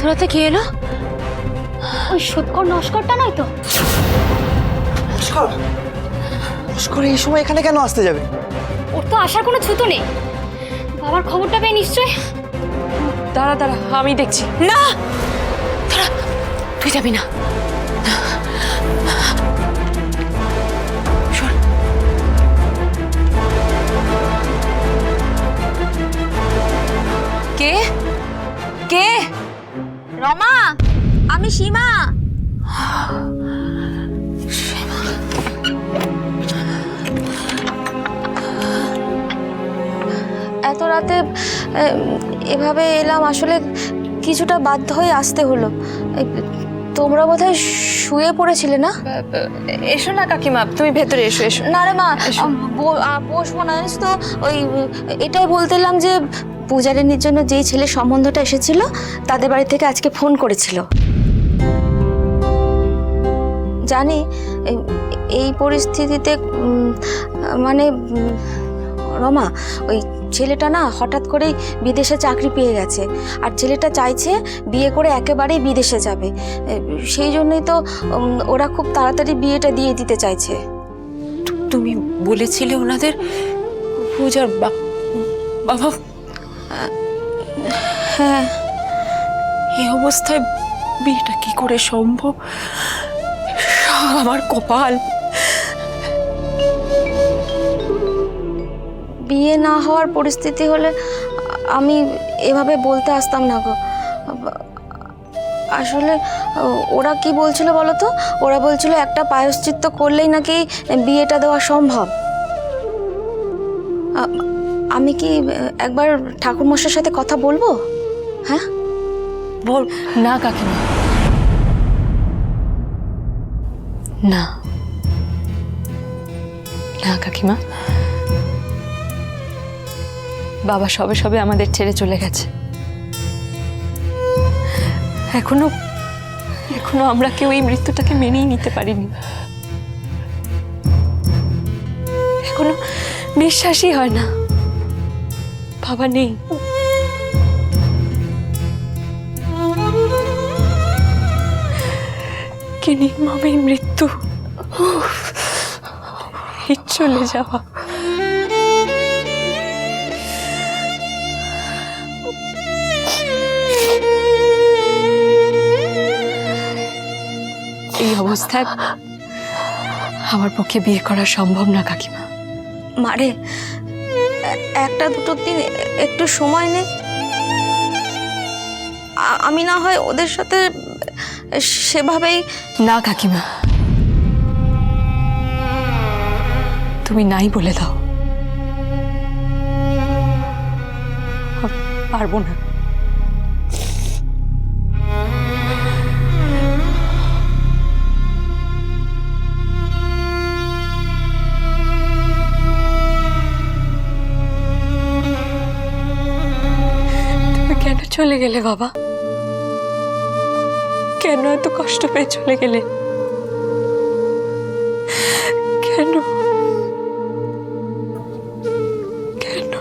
রাতে কে এলো? ওই সৎকর নস্করটা নয় তো? নস্কর? নস্কর এই সময় এখানে কেন আসতে যাবে? ওর তো আসার কোনো ছুতো নেই। বাবার খবরটা পেয়ে নিশ্চয়। দাঁড়া দাঁড়া, আমি দেখছি। না, দাঁড়া, তুই যাবি না। শোন, কে কে? রমা, আমি সীমা। এত রাতে এভাবে এলাম, আসলে কিছুটা বাধ্য হয়ে আসতে হলো। তোমরা বোধহয় শুয়ে পড়েছিলে না? এসো না কাকিমা, তুমি ভেতরে এসো। এসো না রে মা, বসবো না, জানিস তো। ওই এটাই বলতেলাম যে পূজারিনীর জন্য যেই ছেলে সম্বন্ধটা এসেছিল তাদের বাড়ি থেকে আজকে ফোন করেছিল। জানি এই পরিস্থিতিতে মানে রমা, ওই ছেলেটা না হঠাৎ করেই বিদেশে চাকরি পেয়ে গেছে, আর ছেলেটা চাইছে বিয়ে করে একেবারেই বিদেশে যাবে। সেই জন্যই তো ওরা খুব তাড়াতাড়ি বিয়েটা দিয়ে দিতে চাইছে। তুমি বলেছিলে ওনাদের পূজার বাবা? হ্যাঁ। এই অবস্থায় বিয়েটা কি করে সম্ভব? আমার কপাল। বিয়ে না হওয়ার পরিস্থিতি হলে আমি এভাবে বলতে আসতাম না গো। আসলে ওরা কি বলছিল বলো তো? ওরা বলছিল একটা প্রায়শ্চিত্ত করলেই নাকি বিয়েটা দেওয়া সম্ভব। আমি কি একবার ঠাকুরমশাইয়ের সাথে কথা বলবো? হ্যাঁ বল না কাকিমা, না না কাকিমা, বাবা সবে সবে আমাদের ছেড়ে চলে গেছে। এখনো আমরা কেউ এই মৃত্যুটাকে মেনেই নিতে পারিনি। এখনো বিশ্বাসই হয় না বাবা নেই। কি নির্মম এই মৃত্যু, এই চলে যাওয়া। এই অবস্থায় আমার পক্ষে বিয়ে করা সম্ভব না কাকিমা। মারে, একটা দুটো দিন একটু সময় নে। আমি না হয় ওদের সাথে সেভাবেই। না কাকিমা, তুমি নাই বলে দাও। পারবো না। তুমি কেন চলে গেলে বাবা? কেন এত কষ্ট পেয়ে চলে গেলে? কেন কেন?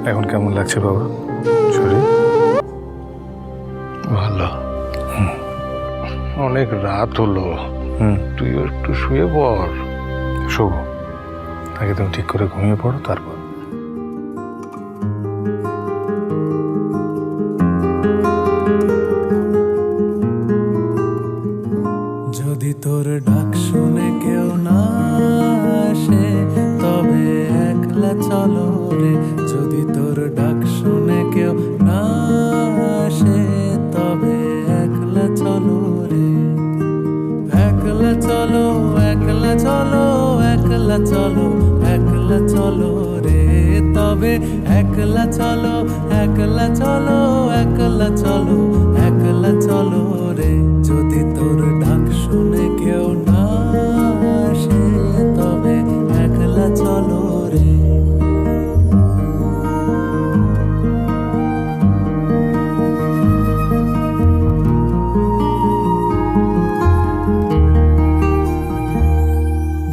এখন কেমন লাগছে বাবা শরীর? ভালো। অনেক রাত হলো। তুইও একটু শুয়ে পড়। শোব, আগে তুমি ঠিক করে ঘুমিয়ে পড়ো, তারপর। যদি তোর ডাক শুনে কেউ না আসে তবে একলা চলো রে। যদি তোর ডাক শুনে কেউ না আসে তবে একলা চলো রে। একলা চলো, একলা চলো, একলা চলো, একলা চলো রে। তবে একলা চলো, একলা চলো, একলা চলো, একলা চলো রে। যদি তোর ডাক শুনে কেউ না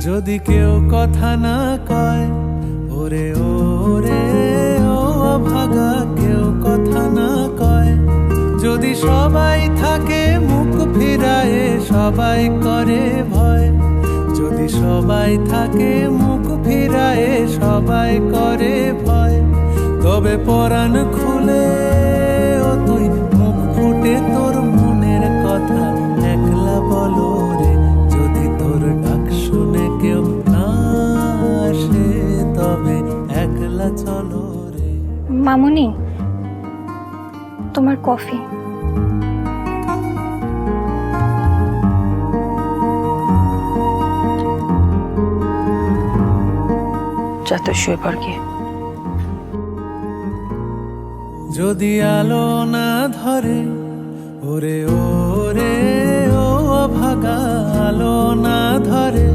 যদি কেউ কথা না কয়, ওরে ওরে ও অভাগা কেউ কথা না কয়, যদি সবাই থাকে মুখ ফিরায়ে সবাই করে ভয়, যদি সবাই থাকে মুখ ফিরায়ে সবাই করে ভয়, তবে পরাণ খুলে ও তুই মুখ ফুটে তোর মনের কথা একলা বলো রে, যদি তোর ডাক শুনে কেউ না আসে তবে একলা চলো রে। মামুনি, তোমার কফি। যা তো শুয়ে পড় গিয়ে। যদি আলো না ধরে, ওরে ওরে ও অভাগা আলো না ধরে,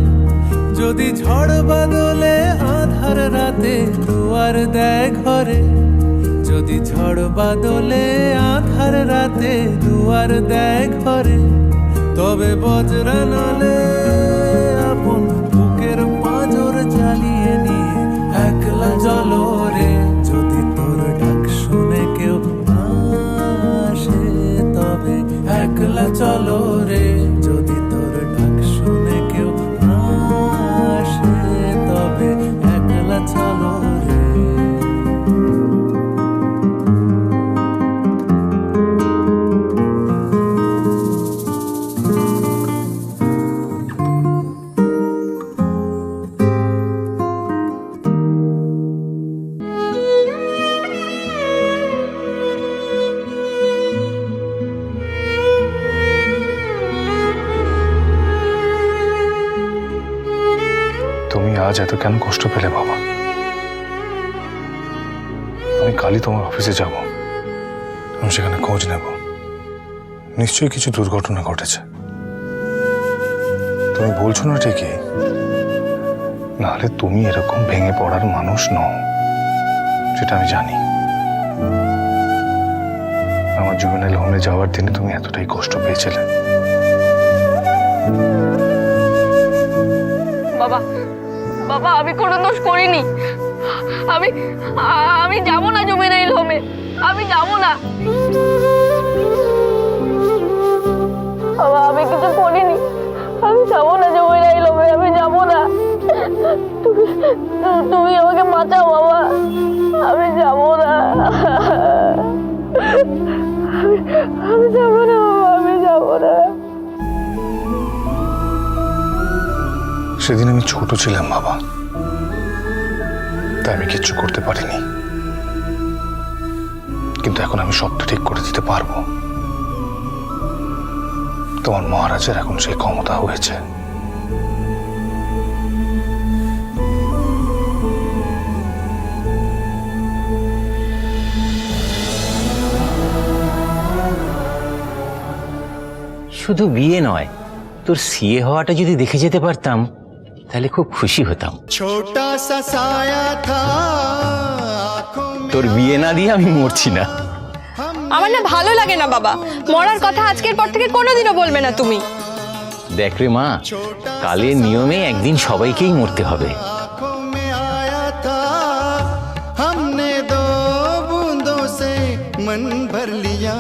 যদি ঝড় বাদলে আধার রাতে দুয়ার দেয় ঘরে, যদি ঝড় বাদলে আধার রাতে দুয়ার দেয় ঘরে, তবে বজ্রা নলে আপন বুকের পাঁজর জ্বালিয়ে নিয়ে একলা জলো রে, যদি তোর ডাক শুনে কেউ না আসে তবে একলা চলো রে, যদি তোর ডাক শুনে কেউ না আসে তবে একলা চলো রে। তুমি আজ এত কেন কষ্ট পেলে বাবা? আমি কালই তোমার অফিসে যাব, আমি সেখানে খোঁজ নেব, নিশ্চয়ই কিছু দুর্ঘটনা ঘটেছে। তুমি বলছো না ঠিকই, নাহলে তুমি এরকম ভেঙে পড়ার মানুষ নও, সেটা আমি জানি। আমার জুভেনাইল হোমে যাওয়ার দিনে তুমি এতটাই কষ্ট পেয়েছিলে। বাবা, বাবা আমি কোনো দোষ করিনি। আমি যাবো না জুভেনাইল হোমে, আমি যাবো না। বাবা আমি কিছু করিনি, আমি যাবো না জুভেনাইল হোমে, আমি যাবো না। তুমি আমাকে বাঁচাও বাবা, আমি যাবো না। আমি যাবো না বাবা, আমি যাবো না। সেদিন আমি ছোট ছিলাম বাবা, তাই আমি কিচ্ছু করতে পারিনি, কিন্তু এখন আমি সবটা ঠিক করে দিতে পারবো। তোমার মহারাজের এখন সেই ক্ষমতা হয়েছে। শুধু বিয়ে নয়, তোর সিএ হওয়াটা যদি দেখে যেতে পারতাম তাহলে খুব খুশি হতাম। ছোটা সা সায়া থা, তোর বিয়ে না দিয়ে আমি মরছি না। আমার না ভালো লাগে না বাবা, মরার কথা আজকের পর থেকে কোনোদিনও বলবে না তুমি। দেখ রে মা, কালের নিয়মে একদিন সবাইকেই মরতে হবে। आंखों में आया था, हमने दो बूंदों से मन भर लिया,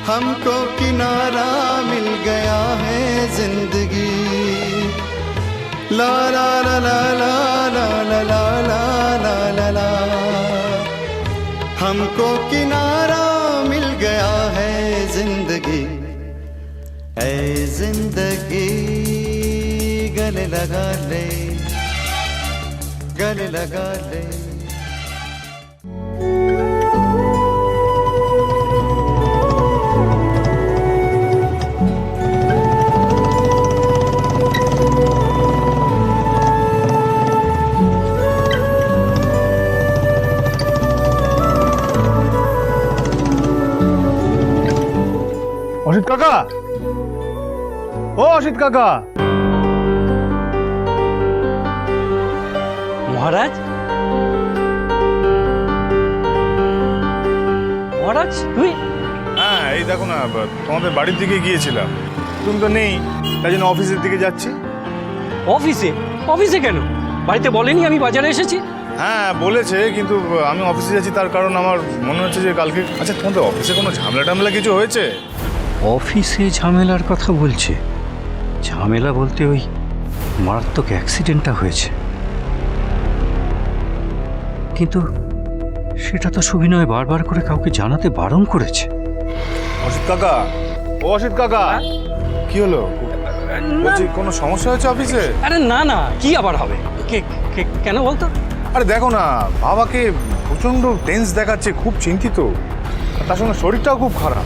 हमको किनारा मिल गया है जिंदगी, ला ला ला ला ला ला ला ला ला ला ला ला, हमको किनारा मिल गया है जिंदगी, ऐ जिंदगी गले लगा ले, गले लगा ले। অসিত কাকা, ও অসিত কাকা। মহারাজ, মহারাজ তুই? হ্যাঁ এই দেখো না, তোমাদের বাড়ির দিকে গিয়েছিলাম, তুমি তো নেই, তাই জন্য অফিসের দিকে যাচ্ছি। অফিসে? অফিসে কেন? বাড়িতে বলেনি আমি বাজারে এসেছি? হ্যাঁ বলেছে, কিন্তু আমি অফিসে যাচ্ছি তার কারণ আমার মনে হচ্ছে যে কালকে। আচ্ছা তোমাদের অফিসে কোনো ঝামেলা টামেলা কিছু হয়েছে? অফিসে ঝামেলার কথা বলছে? ঝামেলা বলতে ওই মারাত্মক অ্যাক্সিডেন্টটা হয়েছে, কিন্তু সেটা তো সুবিনয় বারবার করে কাউকে জানাতে বারণ করেছে। অসিত কাকা, ও অসিত কাকা, কি হলো? বলছি কোনো সমস্যা হয়েছে অফিসে? আরে না না, কি আবার হবে? কেন বলতো? আরে দেখো না, বাবাকে প্রচন্ড টেন্স দেখাচ্ছে, খুব চিন্তিত, আর তার সঙ্গে শরীরটাও খুব খারাপ।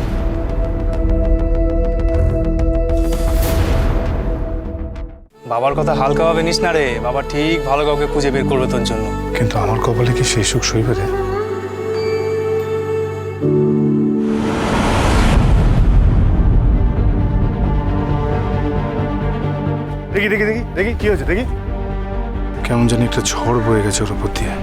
বাবার কথা হালকাভাবে নিস না রে, বাবা ঠিক ভালো কাউকে খুঁজে বের করবে তোর জন্য। কিন্তু আমার কপালে কি সেই সুখ সইবে রে? দেখি দেখি দেখি দেখি কি হয়েছে, দেখি। কেমন জানি একটা ঝড় বয়ে গেছে ওর উপর দিয়ে।